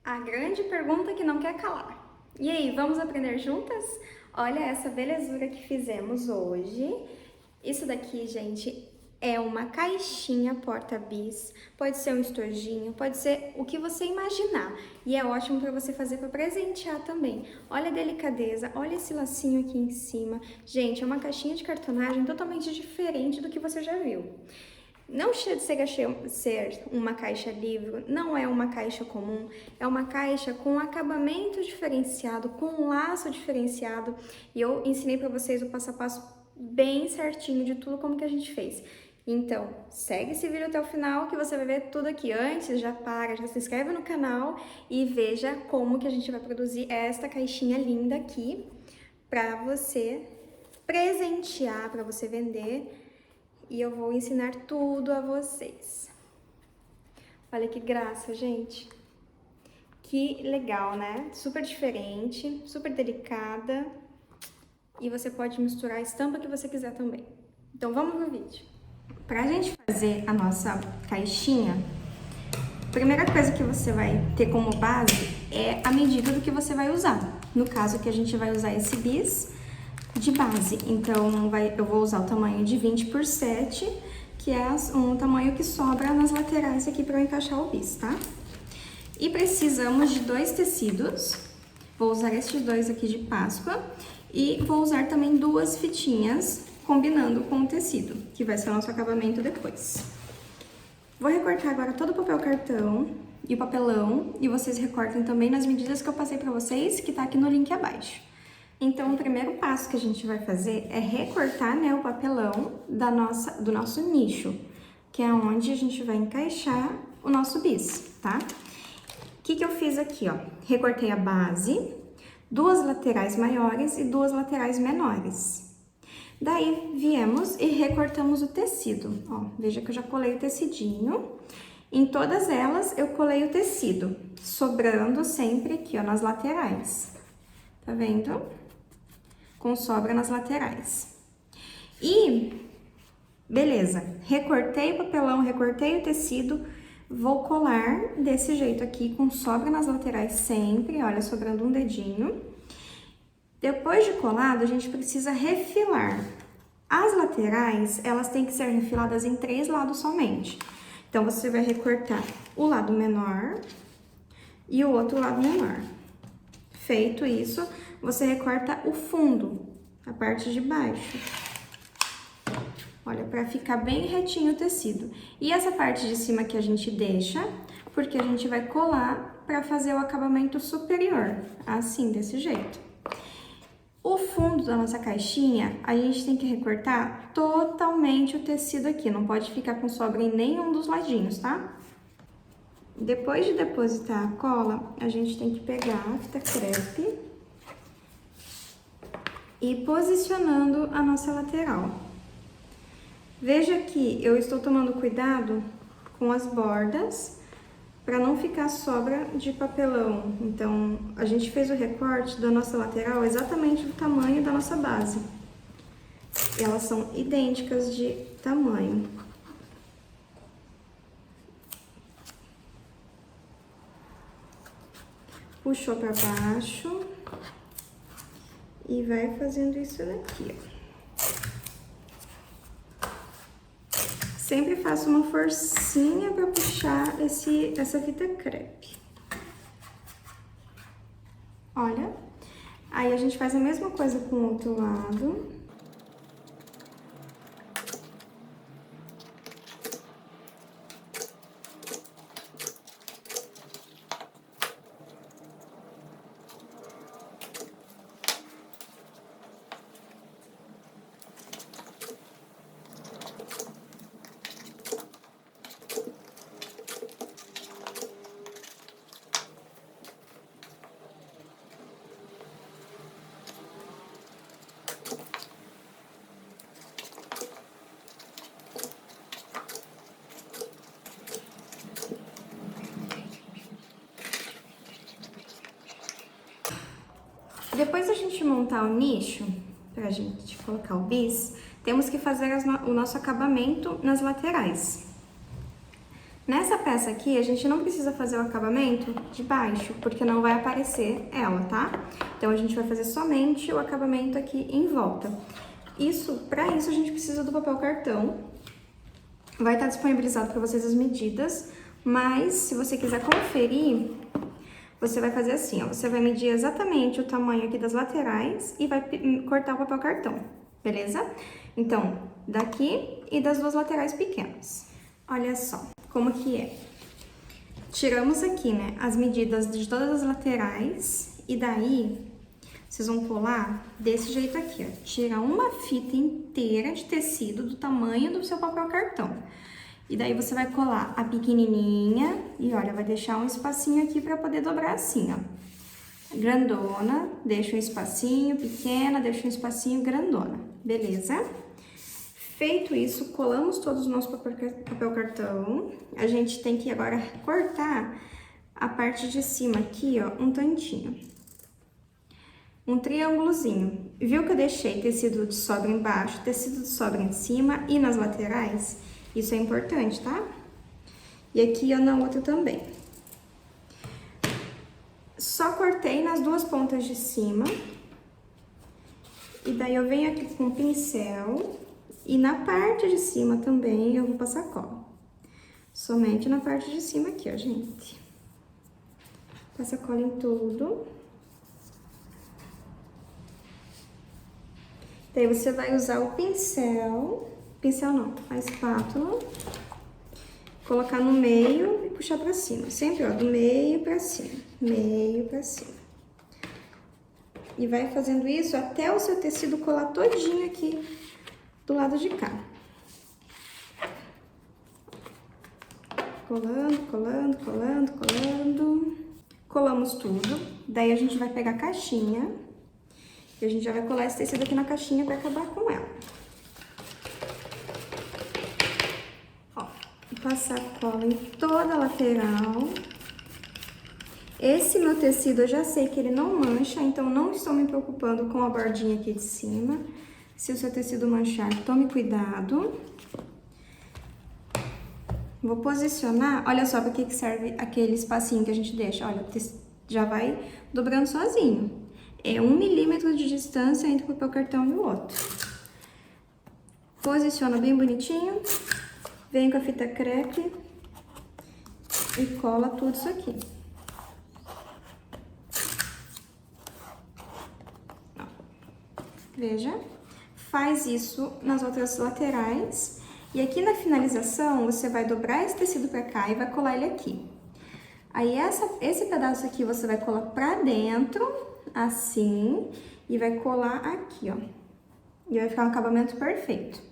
A grande pergunta que não quer calar. E aí, vamos aprender juntas? Olha essa belezura que fizemos hoje. Isso daqui, gente, é uma caixinha porta-bis. Pode ser um estojinho, pode ser o que você imaginar. E é ótimo para você fazer para presentear também. Olha a delicadeza, olha esse lacinho aqui em cima. Gente, é uma caixinha de cartonagem totalmente diferente do que você já viu. Não chega a ser uma caixa livro, não é uma caixa comum, é uma caixa com acabamento diferenciado, com um laço diferenciado. E eu ensinei para vocês o passo a passo bem certinho de tudo como que a gente fez. Então, segue esse vídeo até o final que você vai ver tudo aqui. Antes, já se inscreve no canal e veja como que a gente vai produzir esta caixinha linda aqui para você presentear, para você vender. E eu vou ensinar tudo a vocês. Olha que graça, gente. Que legal, né? Super diferente, super delicada. E você pode misturar a estampa que você quiser também. Então vamos pro vídeo. Pra gente fazer a nossa caixinha, a primeira coisa que você vai ter como base é a medida do que você vai usar. No caso aqui a gente vai usar esse bis de base, então eu vou usar o tamanho de 20 por 7, que é um tamanho que sobra nas laterais aqui para eu encaixar o bis, tá? E precisamos de 2 tecidos, vou usar estes 2 aqui de Páscoa, e vou usar também 2 fitinhas, combinando com o tecido, que vai ser o nosso acabamento depois. Vou recortar agora todo o papel cartão e o papelão, e vocês recortem também nas medidas que eu passei para vocês, que tá aqui no link abaixo. Então, o primeiro passo que a gente vai fazer é recortar, né, o papelão do nosso nicho, que é onde a gente vai encaixar o nosso bis, tá? O que eu fiz aqui, ó? Recortei a base, 2 laterais maiores e 2 laterais menores. Daí, viemos e recortamos o tecido, ó. Veja que eu já colei o tecidinho. Em todas elas, eu colei o tecido, sobrando sempre aqui, ó, nas laterais. Tá vendo? Com sobra nas laterais. E, beleza, recortei o papelão, recortei o tecido, vou colar desse jeito aqui, com sobra nas laterais sempre, olha, sobrando um dedinho. Depois de colado, a gente precisa refilar. As laterais, elas têm que ser refiladas em 3 lados somente. Então, você vai recortar o lado menor e o outro lado menor. Feito isso, você recorta o fundo, a parte de baixo. Olha, para ficar bem retinho o tecido. E essa parte de cima que a gente deixa, porque a gente vai colar para fazer o acabamento superior, assim, desse jeito. O fundo da nossa caixinha, a gente tem que recortar totalmente o tecido aqui, não pode ficar com sobra em nenhum dos ladinhos, tá? Depois de depositar a cola, a gente tem que pegar a fita crepe e ir posicionando a nossa lateral. Veja que eu estou tomando cuidado com as bordas para não ficar sobra de papelão. Então, a gente fez o recorte da nossa lateral exatamente do tamanho da nossa base. Elas são idênticas de tamanho. Puxou para baixo e vai fazendo isso daqui, ó. Sempre faço uma forcinha para puxar essa fita crepe. Olha, aí a gente faz a mesma coisa com o outro lado. Depois da gente montar o nicho, pra gente colocar o bis, temos que fazer o nosso acabamento nas laterais. Nessa peça aqui, a gente não precisa fazer o acabamento de baixo, porque não vai aparecer ela, tá? Então, a gente vai fazer somente o acabamento aqui em volta. Pra isso, a gente precisa do papel cartão. Vai estar disponibilizado para vocês as medidas, mas se você quiser conferir, você vai fazer assim, ó. Você vai medir exatamente o tamanho aqui das laterais e vai cortar o papel cartão, beleza? Então, daqui e das duas laterais pequenas. Olha só como que é. Tiramos aqui, né, as medidas de todas as laterais e daí vocês vão colar desse jeito aqui, ó. Tira uma fita inteira de tecido do tamanho do seu papel cartão. E daí você vai colar a pequenininha e olha, vai deixar um espacinho aqui para poder dobrar assim, ó. Grandona, deixa um espacinho, pequena, deixa um espacinho, grandona, beleza? Feito isso, colamos todos o nosso papel cartão. A gente tem que agora cortar a parte de cima aqui, ó, um tantinho. Um triângulozinho. Viu que eu deixei tecido de sobra embaixo, tecido de sobra em cima e nas laterais? Isso é importante, tá? E aqui, ó, na outra também. Só cortei nas duas pontas de cima. E daí eu venho aqui com o pincel. E na parte de cima também eu vou passar cola. Somente na parte de cima aqui, ó, gente. Passa cola em tudo. Daí você vai usar o pincel não, a espátula. Colocar no meio e puxar pra cima. Sempre, ó, do meio pra cima. Meio pra cima. E vai fazendo isso até o seu tecido colar todinho aqui do lado de cá. Colando, colando, colando, colando. Colamos tudo. Daí a gente vai pegar a caixinha. E a gente já vai colar esse tecido aqui na caixinha pra acabar com ela. Ó, passar cola em toda a lateral. Esse meu tecido eu já sei que ele não mancha, então não estou me preocupando com a bordinha aqui de cima. Se o seu tecido manchar, tome cuidado. Vou posicionar, olha só para que serve aquele espacinho que a gente deixa. Olha, já vai dobrando sozinho. É 1 milímetro de distância entre o papel cartão e o outro. Posiciona bem bonitinho. Vem com a fita crepe e cola tudo isso aqui. Ó, veja. Faz isso nas outras laterais. E aqui na finalização, você vai dobrar esse tecido pra cá e vai colar ele aqui. Aí, esse pedaço aqui você vai colar pra dentro, assim, e vai colar aqui, ó. E vai ficar um acabamento perfeito.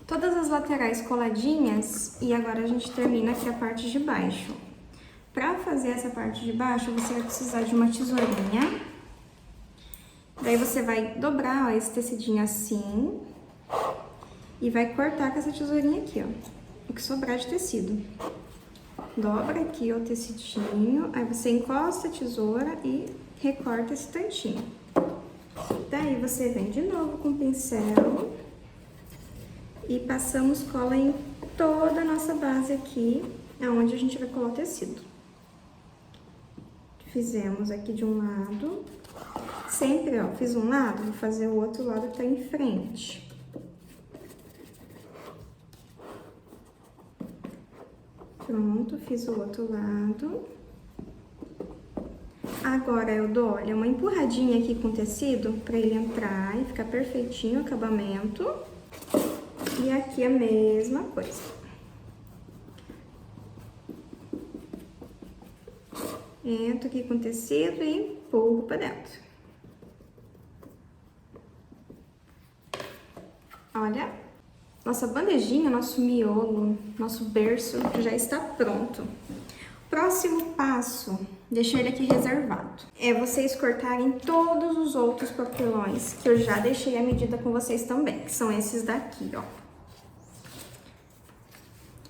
Todas as laterais coladinhas, e agora a gente termina aqui a parte de baixo. Pra fazer essa parte de baixo, você vai precisar de uma tesourinha. Daí você vai dobrar, ó, esse tecidinho assim e vai cortar com essa tesourinha aqui, ó, o que sobrar de tecido. Dobra aqui, ó, o tecidinho, aí você encosta a tesoura e recorta esse tantinho. Daí você vem de novo com o pincel e passamos cola em toda a nossa base aqui, aonde a gente vai colar o tecido. Fizemos aqui de um lado. Sempre, ó, fiz um lado, vou fazer o outro lado que tá em frente. Pronto, fiz o outro lado. Agora eu dou, olha, uma empurradinha aqui com o tecido pra ele entrar e ficar perfeitinho o acabamento. E aqui a mesma coisa. Entro aqui com o tecido e empurro pra dentro. Olha, nossa bandejinha, nosso miolo, nosso berço já está pronto. Próximo passo, deixar ele aqui reservado, é vocês cortarem todos os outros papelões, que eu já deixei a medida com vocês também, que são esses daqui, ó.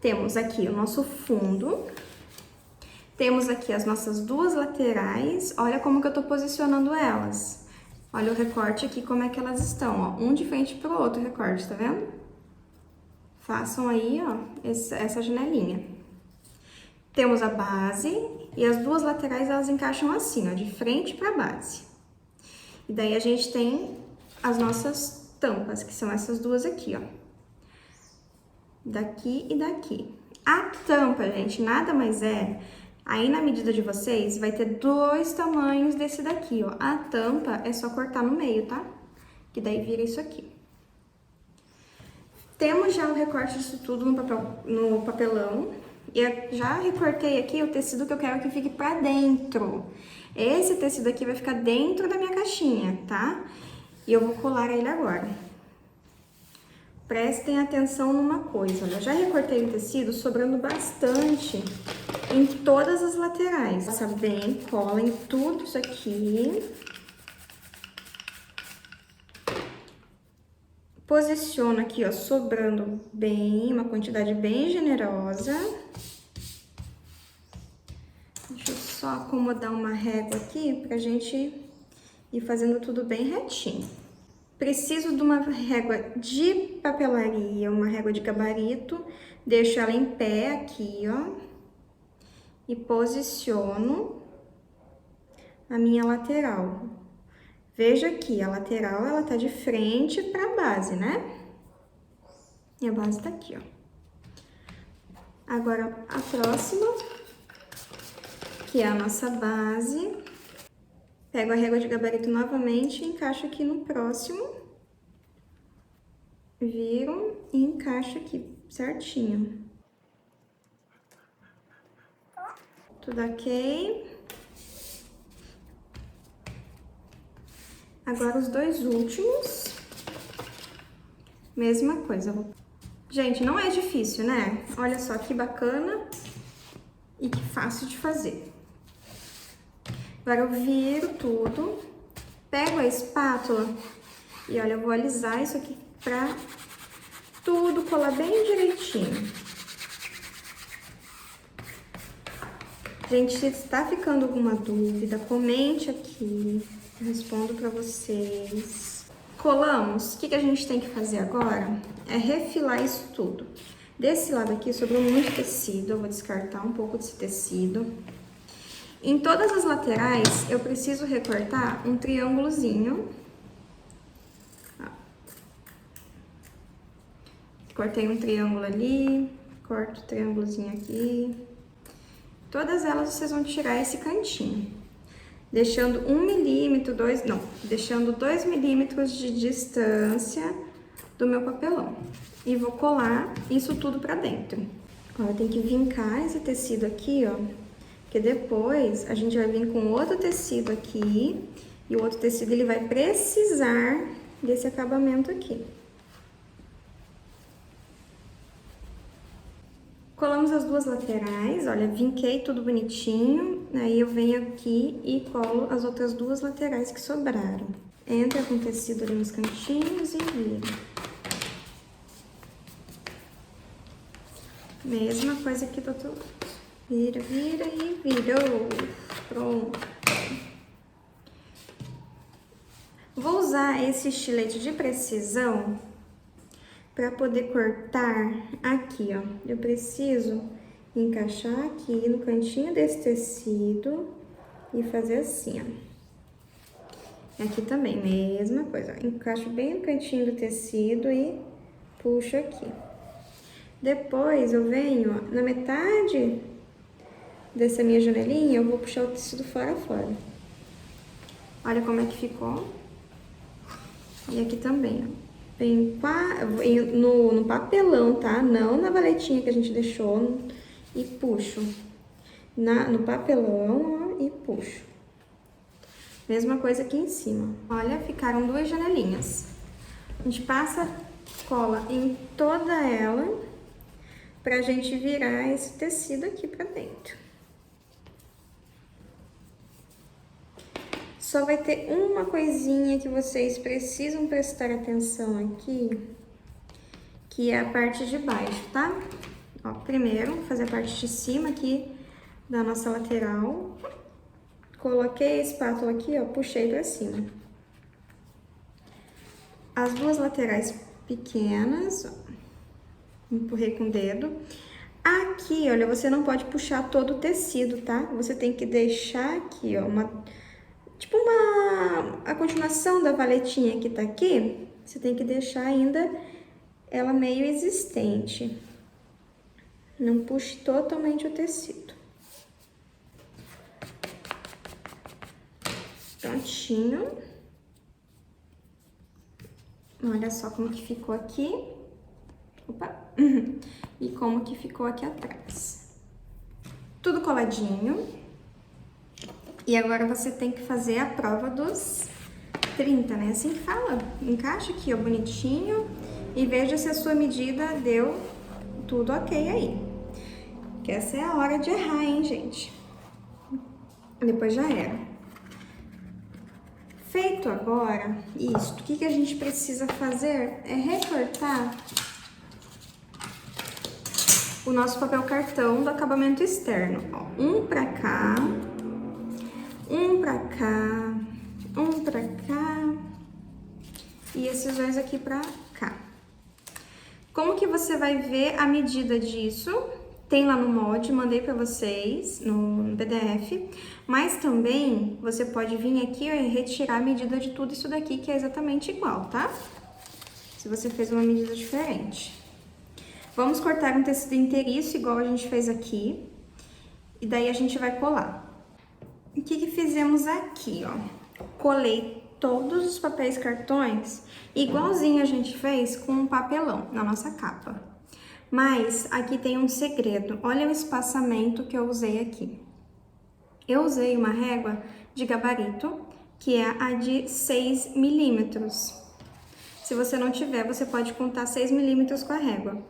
Temos aqui o nosso fundo, temos aqui as nossas duas laterais, olha como que eu tô posicionando elas. Olha o recorte aqui, como é que elas estão, ó, um de frente pro outro recorte, tá vendo? Façam aí, ó, essa janelinha. Temos a base e as duas laterais elas encaixam assim, ó, de frente para base. E daí a gente tem as nossas tampas, que são essas duas aqui, ó. Daqui e daqui. A tampa, gente, nada mais é... Aí na medida de vocês vai ter dois tamanhos desse daqui, ó. A tampa é só cortar no meio, tá? Que daí vira isso aqui. Temos já o recorte disso tudo no papelão. E eu já recortei aqui o tecido que eu quero que fique pra dentro. Esse tecido aqui vai ficar dentro da minha caixinha, tá? E eu vou colar ele agora. Prestem atenção numa coisa, olha, eu já recortei o tecido sobrando bastante em todas as laterais. Passa bem, cola em tudo isso aqui. Posiciona aqui, ó, sobrando bem, uma quantidade bem generosa. Deixa eu só acomodar uma régua aqui pra gente ir fazendo tudo bem retinho. Preciso de uma régua de papelaria, uma régua de gabarito. Deixo ela em pé aqui, ó. E posiciono a minha lateral. Veja aqui, a lateral, ela tá de frente pra base, né? E a base tá aqui, ó. Agora, a próxima, que é a nossa base. Pego a régua de gabarito novamente e encaixo aqui no próximo. Viro e encaixo aqui certinho. Tudo ok. Agora os dois últimos. Mesma coisa. Gente, não é difícil, né? Olha só que bacana e que fácil de fazer. Agora eu viro tudo, pego a espátula e olha, eu vou alisar isso aqui pra tudo colar bem direitinho. Gente, se está ficando alguma dúvida, comente aqui, eu respondo pra vocês. Colamos, o que a gente tem que fazer agora? É refilar isso tudo. Desse lado aqui sobrou muito tecido, eu vou descartar um pouco desse tecido. Em todas as laterais, eu preciso recortar um triângulozinho. Cortei um triângulo ali, corto o triângulozinho aqui. Todas elas vocês vão tirar esse cantinho. Deixando 1 milímetro, deixando 2 milímetros de distância do meu papelão. E vou colar isso tudo pra dentro. Agora tem que vincar esse tecido aqui, ó. Porque depois a gente vai vir com outro tecido aqui e o outro tecido ele vai precisar desse acabamento aqui. Colamos as duas laterais, olha, vinquei tudo bonitinho, aí eu venho aqui e colo as outras duas laterais que sobraram. Entra com o tecido ali nos cantinhos e vira. Mesma coisa aqui do outro lado. Vira, vira e virou. Pronto. Vou usar esse estilete de precisão para poder cortar aqui, ó. Eu preciso encaixar aqui no cantinho desse tecido e fazer assim, ó. Aqui também, mesma coisa. Encaixo bem no cantinho do tecido e puxo aqui. Depois eu venho, ó, na metade dessa minha janelinha, eu vou puxar o tecido fora. Olha como é que ficou. E aqui também, ó. Vem no papelão, tá? Não na valetinha que a gente deixou. E puxo. No papelão, ó, e puxo. Mesma coisa aqui em cima. Olha, ficaram duas janelinhas. A gente passa cola em toda ela pra gente virar esse tecido aqui pra dentro. Só vai ter uma coisinha que vocês precisam prestar atenção aqui, que é a parte de baixo, tá? Ó, primeiro, vou fazer a parte de cima aqui da nossa lateral. Coloquei a espátula aqui, ó, puxei pra cima. As duas laterais pequenas, ó, empurrei com o dedo. Aqui, olha, você não pode puxar todo o tecido, tá? Você tem que deixar aqui, ó, a continuação da valetinha que tá aqui, você tem que deixar ainda ela meio existente. Não puxe totalmente o tecido. Prontinho. Olha só como que ficou aqui. Opa! E como que ficou aqui atrás. Tudo coladinho. E agora você tem que fazer a prova dos 30, né? Assim que fala. Encaixa aqui, ó, bonitinho. E veja se a sua medida deu tudo ok aí. Que essa é a hora de errar, hein, gente? Depois já era. Feito agora isso, o que a gente precisa fazer é recortar o nosso papel cartão do acabamento externo. Ó, um pra cá, um pra cá, um pra cá e esses dois aqui pra cá. Como que você vai ver a medida disso? Tem lá no molde, mandei pra vocês no PDF, mas também você pode vir aqui e retirar a medida de tudo isso daqui, que é exatamente igual, tá? Se você fez uma medida diferente. Vamos cortar um tecido inteiriço, igual a gente fez aqui, e daí a gente vai colar. O que fizemos aqui, ó? Colei todos os papéis cartões, igualzinho a gente fez com um papelão na nossa capa. Mas aqui tem um segredo, olha o espaçamento que eu usei aqui. Eu usei uma régua de gabarito, que é a de 6 milímetros. Se você não tiver, você pode contar 6 milímetros com a régua.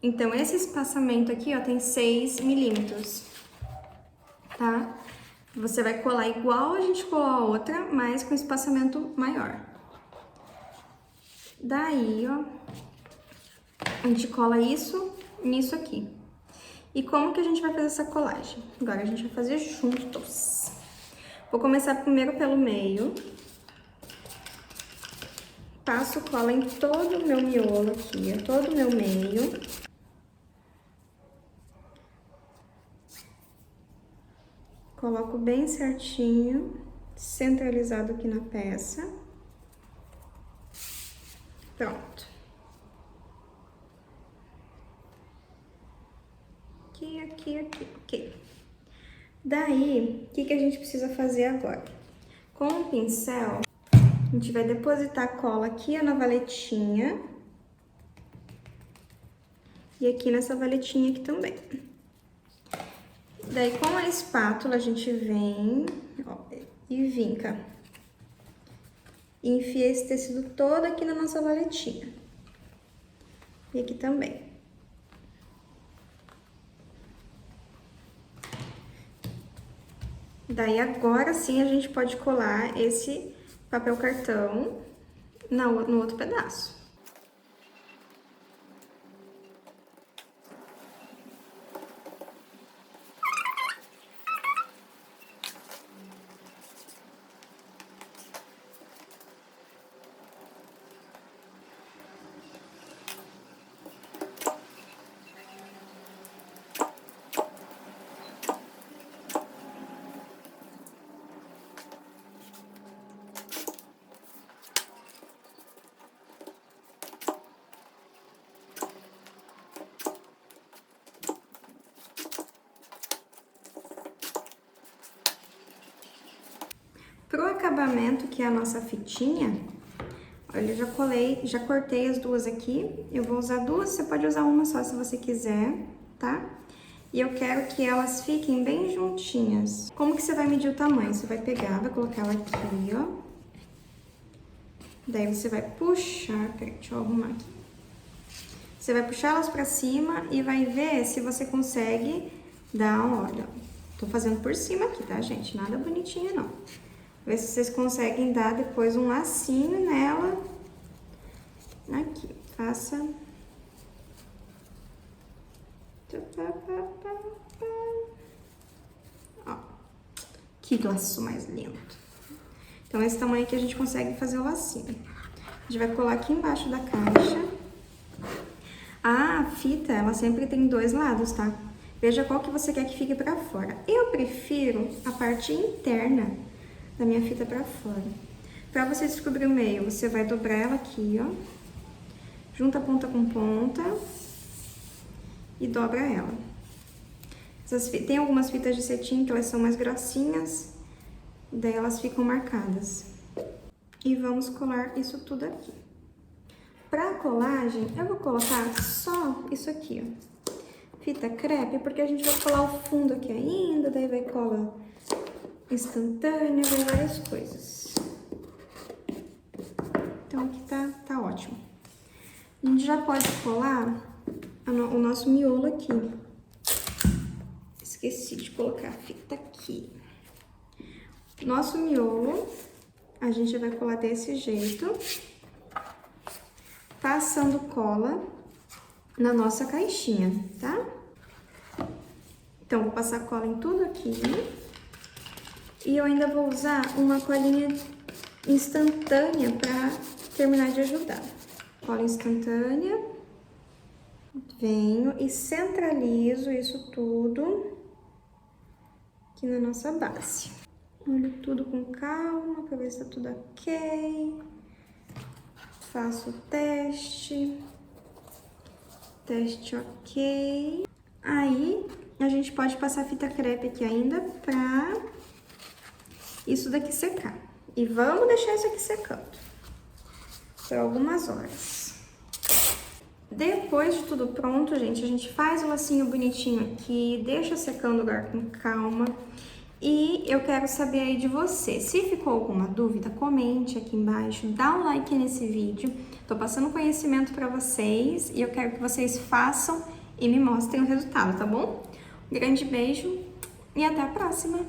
Então, esse espaçamento aqui, ó, tem 6 milímetros, tá? Você vai colar igual a gente colou a outra, mas com espaçamento maior. Daí, ó, a gente cola isso nisso aqui. E como que a gente vai fazer essa colagem? Agora a gente vai fazer juntos. Vou começar primeiro pelo meio. Passo cola em todo o meu miolo aqui, ó, todo o meu meio. Coloco bem certinho, centralizado aqui na peça. Pronto. Aqui, ok. Daí, o que a gente precisa fazer agora? Com o pincel, a gente vai depositar a cola aqui na valetinha. E aqui nessa valetinha aqui também. Daí, com a espátula, a gente vem, ó, e vinca. E enfia esse tecido todo aqui na nossa valetinha. E aqui também. Daí, agora sim, a gente pode colar esse papel cartão no outro pedaço. Pro acabamento, que é a nossa fitinha, olha, eu já cortei as duas aqui. Eu vou usar duas, você pode usar uma só se você quiser, tá? E eu quero que elas fiquem bem juntinhas. Como que você vai medir o tamanho? Você vai pegar, vai colocar ela aqui, ó. Daí você vai puxar, peraí, deixa eu arrumar aqui. Você vai puxar elas pra cima e vai ver se você consegue dar, olha, tô fazendo por cima aqui, tá, gente? Nada bonitinho, não. Ver se vocês conseguem dar depois um lacinho nela. Aqui, faça. Ó, que laço mais lindo. Então, esse tamanho aqui a gente consegue fazer o lacinho. A gente vai colar aqui embaixo da caixa. A fita, ela sempre tem dois lados, tá? Veja qual que você quer que fique pra fora. Eu prefiro a parte interna da minha fita pra fora. Pra você descobrir o meio, você vai dobrar ela aqui, ó. Junta ponta com ponta e dobra ela. Tem algumas fitas de cetim que elas são mais grossinhas, daí elas ficam marcadas. E vamos colar isso tudo aqui. Pra colagem, eu vou colocar só isso aqui, ó. Fita crepe, porque a gente vai colar o fundo aqui ainda, daí vai cola instantânea, vai várias coisas. Então aqui tá ótimo. A gente já pode colar o nosso miolo aqui. Esqueci de colocar a fita aqui. Nosso miolo, a gente vai colar desse jeito, passando cola na nossa caixinha, tá? Então, vou passar cola em tudo aqui. E eu ainda vou usar uma colinha instantânea pra terminar de ajudar. Cola instantânea. Venho e centralizo isso tudo aqui na nossa base. Olho tudo com calma pra ver se tá tudo ok. Faço o teste. Teste ok. Aí, a gente pode passar fita crepe aqui ainda pra isso daqui secar. E vamos deixar isso aqui secando por algumas horas. Depois de tudo pronto, gente, a gente faz o lacinho bonitinho aqui, deixa secando o lugar com calma. E eu quero saber aí de você, se ficou alguma dúvida, comente aqui embaixo, dá um like nesse vídeo. Tô passando conhecimento pra vocês e eu quero que vocês façam e me mostrem o resultado, tá bom? Um grande beijo e até a próxima!